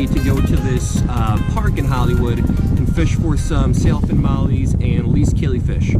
me to go to this park in Hollywood and fish for some sailfin mollies and least killifish.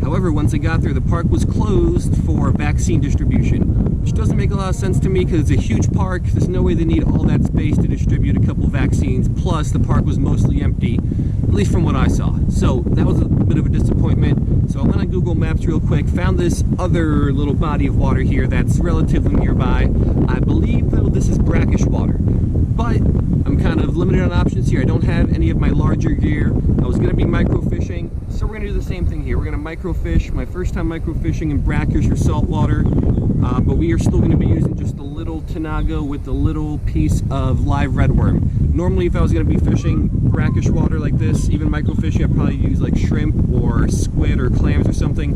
However, once I got there, the park was closed for vaccine distribution, which doesn't make a lot of sense to me because it's a huge park. There's no way they need all that space to distribute a couple vaccines. Plus, the park was mostly empty, at least from what I saw. So that was a bit of a disappointment. So I went on Google Maps real quick, found this other little body of water here that's relatively nearby. I believe, though, this is brackish water. But I'm kind of limited on options here. I don't have any of my larger gear. I was going to be microfishing, so we're going to do the same thing here. We're going to microfish. My first time microfishing in brackish or saltwater, but we are still going to be using just a little tanago with a little piece of live redworm. Normally, if I was going to be fishing brackish water like this, even microfishing, I'd probably use like shrimp or squid or clams or something,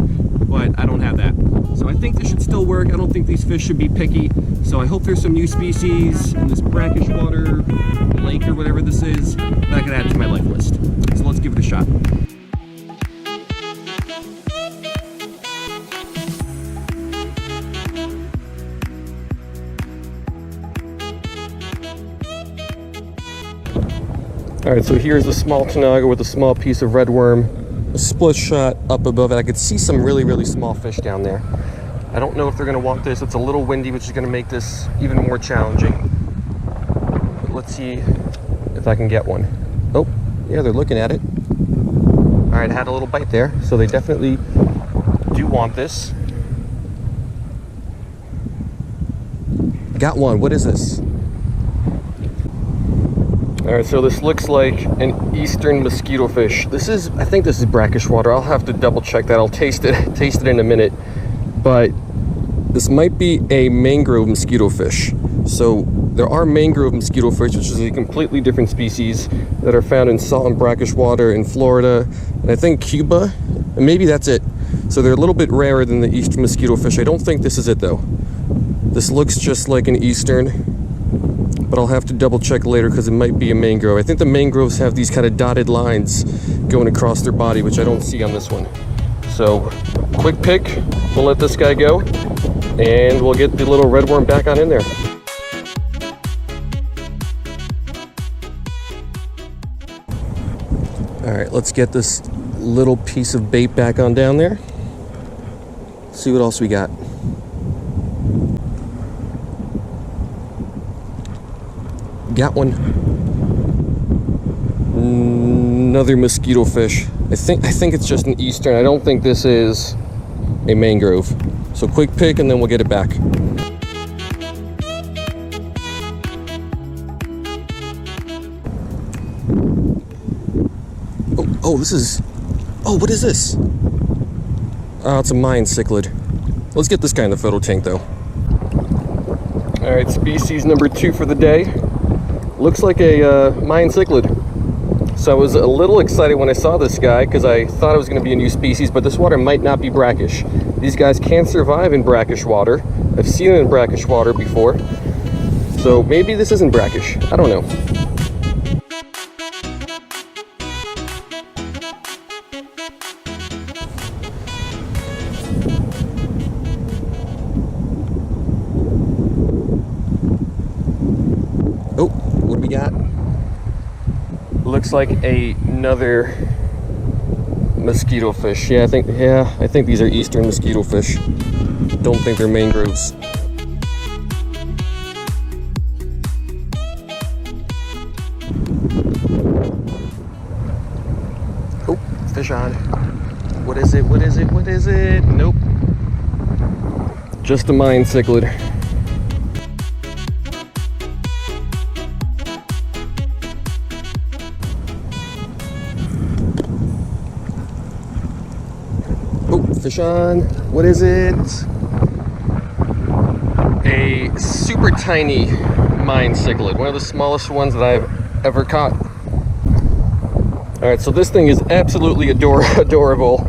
but I don't have that. So I think this should still work. I don't think these fish should be picky. So I hope there's some new species in this brackish water lake or whatever this is that I can add to my life list. So let's give it a shot. Alright, so here's a small tanago with a small piece of redworm, a split shot up above it. I could see some really, really small fish down there. I don't know if they're going to want this. It's a little windy, which is going to make this even more challenging. But let's see if I can get one. Oh, yeah, they're looking at it. Alright, I had a little bite there, so they definitely do want this. Got one. What is this? Alright, so this looks like an eastern mosquitofish. I think this is brackish water. I'll have to double check that. I'll taste it in a minute. But this might be a mangrove mosquitofish. So there are mangrove mosquitofish, which is a completely different species that are found in salt and brackish water in Florida, and I think Cuba, and maybe that's it. So they're a little bit rarer than the eastern mosquitofish. I don't think this is it though. This looks just like an eastern, but I'll have to double check later because it might be a mangrove. I think the mangroves have these kind of dotted lines going across their body, which I don't see on this one. So, quick pick, we'll let this guy go, and we'll get the little redworm back on in there. Alright, let's get this little piece of bait back on down there. See what else we got. Got one. Another mosquito fish. I think it's just an eastern. I don't think this is a mangrove. So quick pick and then we'll get it back. What is this? Oh, it's a mayan cichlid. Let's get this guy in the photo tank though. All right, species number 2 for the day. Looks like a mayan cichlid. So I was a little excited when I saw this guy because I thought it was going to be a new species, but this water might not be brackish. These guys can survive in brackish water. I've seen it in brackish water before. So maybe this isn't brackish. I don't know. Oh, what do we got? Looks like another mosquito fish. I think these are eastern mosquito fish. Don't think they're mangroves. Oh, fish on. What is it? Nope. Just a mayan cichlid. Fish on. What is it? A super tiny mayan cichlid. One of the smallest ones that I've ever caught. Alright, so this thing is absolutely adorable.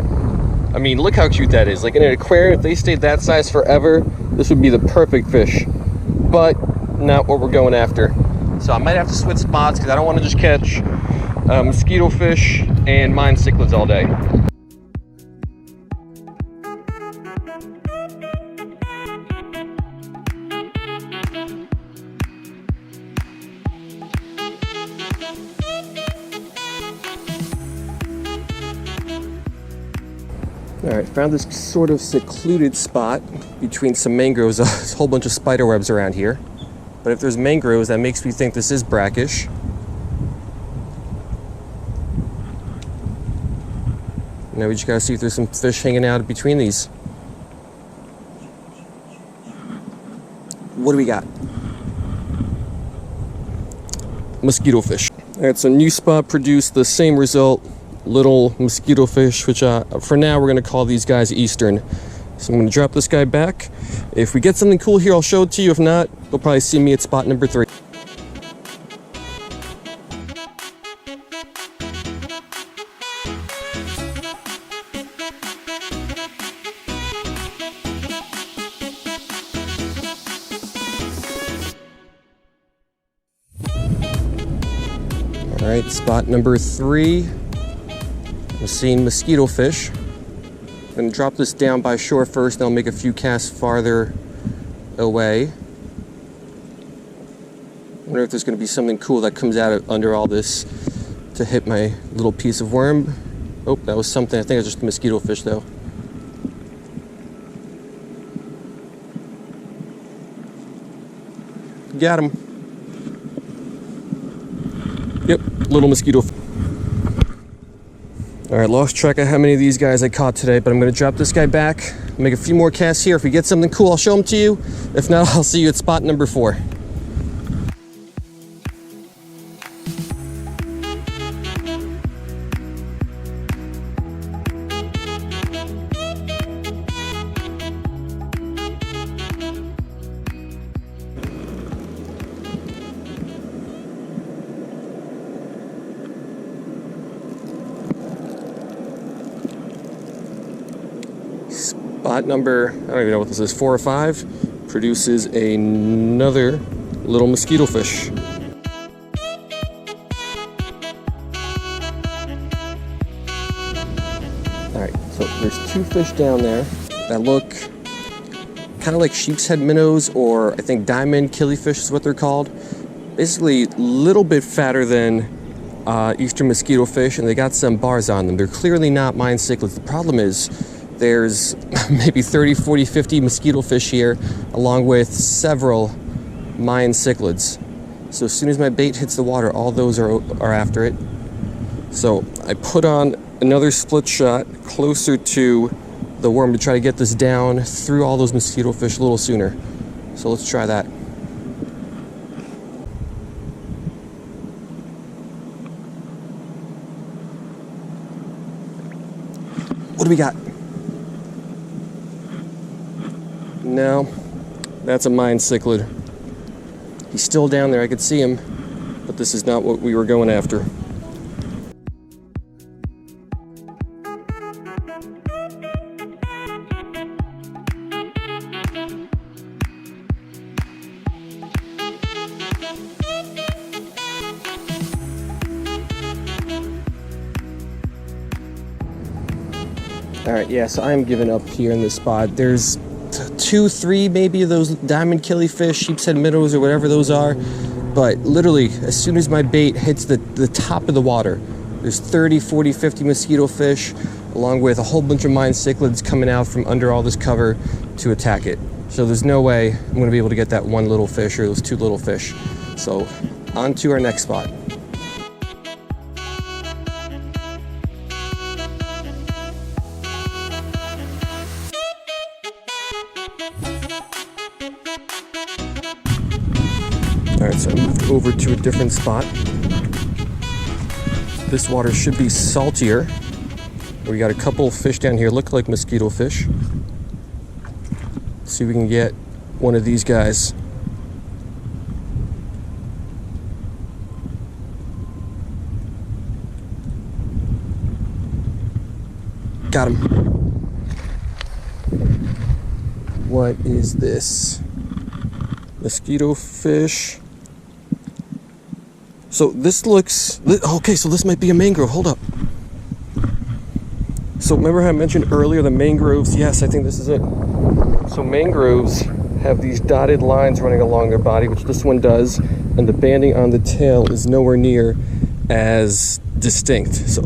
I mean, look how cute that is. Like in an aquarium, if they stayed that size forever, this would be the perfect fish. But not what we're going after. So I might have to switch spots because I don't want to just catch mosquito fish and mayan cichlids all day. Alright, found this sort of secluded spot between some mangroves. There's a whole bunch of spider webs around here. But if there's mangroves, that makes me think this is brackish. Now we just gotta see if there's some fish hanging out between these. What do we got? Mosquito fish. Alright, so new spot produced the same result. Little mosquito fish, which for now we're going to call these guys Eastern. So I'm going to drop this guy back. If we get something cool here, I'll show it to you. If not, you'll probably see me at spot number 3. Alright, spot number 3. I'm seeing mosquito fish. I'm going to drop this down by shore first, then I'll make a few casts farther away. I wonder if there's going to be something cool that comes out of under all this to hit my little piece of worm. Oh, that was something. I think it was just a mosquito fish though. Got him. Yep, little mosquito fish. Alright, lost track of how many of these guys I caught today, but I'm going to drop this guy back, make a few more casts here. If we get something cool, I'll show them to you. If not, I'll see you at spot number 4. Spot number, I don't even know what this is, 4 or 5, produces another little mosquito fish. Alright, so there's 2 fish down there that look kind of like sheepshead minnows, or I think diamond killifish is what they're called. Basically, a little bit fatter than eastern mosquito fish, and they got some bars on them. They're clearly not mayan cichlids. The problem is there's maybe 30, 40, 50 mosquito fish here, along with several mayan cichlids. So as soon as my bait hits the water, all those are after it. So I put on another split shot closer to the worm to try to get this down through all those mosquito fish a little sooner. So let's try that. What do we got? No, that's a mayan cichlid. He's still down there, I could see him, but this is not what we were going after. Alright, yeah, so I'm giving up here in this spot. There's 2, 3 maybe of those diamond killifish, sheepshead minnows, or whatever those are. But literally, as soon as my bait hits the top of the water, there's 30, 40, 50 mosquito fish, along with a whole bunch of mayan cichlids coming out from under all this cover to attack it. So there's no way I'm going to be able to get that one little fish or those 2 little fish. So on to our next spot. Alright, so I moved over to a different spot. This water should be saltier. We got a couple fish down here, look like mosquito fish. Let's see if we can get one of these guys. Got him. What is this? Mosquito fish. So this looks, okay, so this might be a mangrove. Hold up. So remember how I mentioned earlier the mangroves? Yes, I think this is it. So mangroves have these dotted lines running along their body, which this one does, and the banding on the tail is nowhere near as distinct. So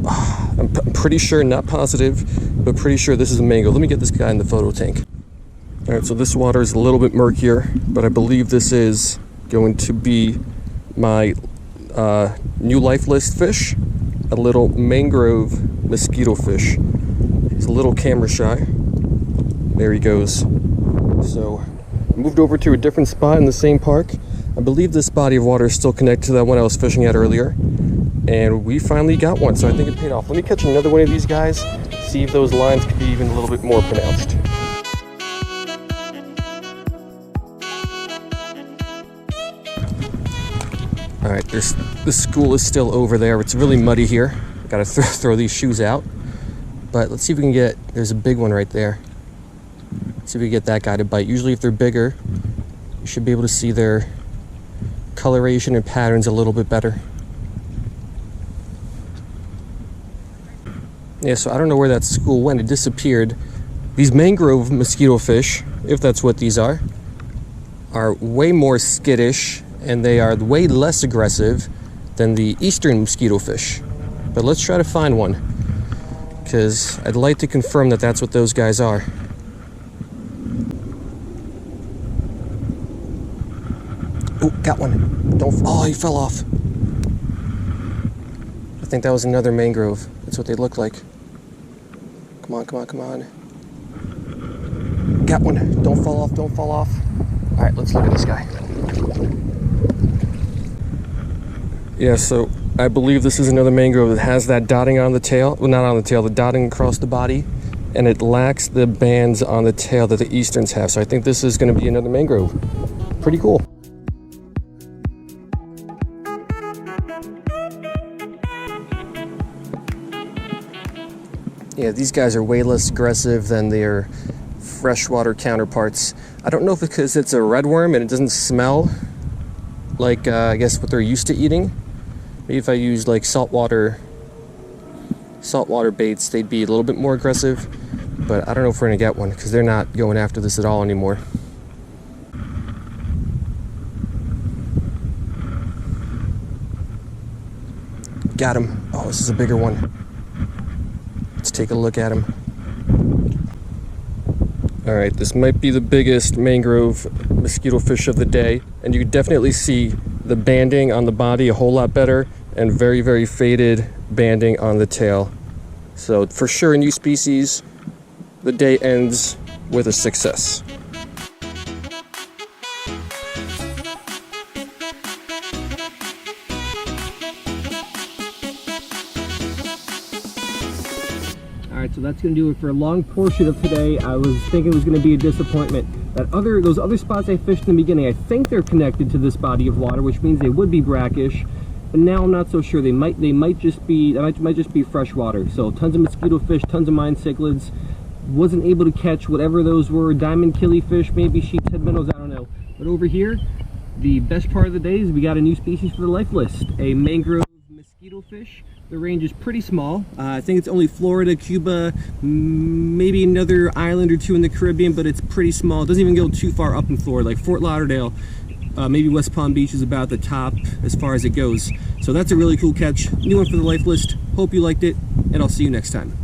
I'm pretty sure, not positive, but pretty sure this is a mangrove. Let me get this guy in the photo tank. All right, so this water is a little bit murkier, but I believe this is going to be my new lifelist fish, a little mangrove mosquitofish. He's a little camera shy. There he goes. So moved over to a different spot in the same park. I believe this body of water is still connected to that one I was fishing at earlier. And we finally got one, so I think it paid off. Let me catch another one of these guys, see if those lines could be even a little bit more pronounced. All right, the school is still over there. It's really muddy here. Gotta throw these shoes out. But let's see if we can get, there's a big one right there. Let's see if we can get that guy to bite. Usually if they're bigger, you should be able to see their coloration and patterns a little bit better. Yeah, so I don't know where that school went. It disappeared. These mangrove mosquitofish, if that's what these are way more skittish, and they are way less aggressive than the eastern mosquitofish. But let's try to find one, because I'd like to confirm that that's what those guys are. Oh, got one. Oh, he fell off. I think that was another mangrove. That's what they look like. Come on, come on, come on. Got one. Don't fall off, don't fall off. All right, let's look at this guy. Yeah, so I believe this is another mangrove that has that dotting on the tail. Well, not on the tail, the dotting across the body. And it lacks the bands on the tail that the easterns have. So I think this is going to be another mangrove. Pretty cool. Yeah, these guys are way less aggressive than their freshwater counterparts. I don't know if it's because it's a red worm and it doesn't smell like, I guess, what they're used to eating. Maybe if I used like saltwater baits, they'd be a little bit more aggressive. But I don't know if we're gonna get one because they're not going after this at all anymore. Got him. Oh, this is a bigger one. Let's take a look at him. All right, this might be the biggest mangrove mosquitofish of the day, and you can definitely see the banding on the body a whole lot better, and very, very faded banding on the tail. So for sure, a new species. The day ends with a success. Alright, so that's going to do it for a long portion of today. I was thinking it was going to be a disappointment. Those other spots I fished in the beginning, I think they're connected to this body of water, which means they would be brackish. But now I'm not so sure. They might just be freshwater. So tons of mosquito fish, tons of mayan cichlids. Wasn't able to catch whatever those were, diamond killifish, maybe sheepshead minnows, I don't know. But over here, the best part of the day is we got a new species for the life list, a mangrove mosquitofish. The range is pretty small. I think it's only Florida, Cuba, maybe another island or two in the Caribbean, but it's pretty small. It doesn't even go too far up in Florida, like Fort Lauderdale. Maybe West Palm Beach is about the top as far as it goes. So that's a really cool catch. New one for the life list. Hope you liked it, and I'll see you next time.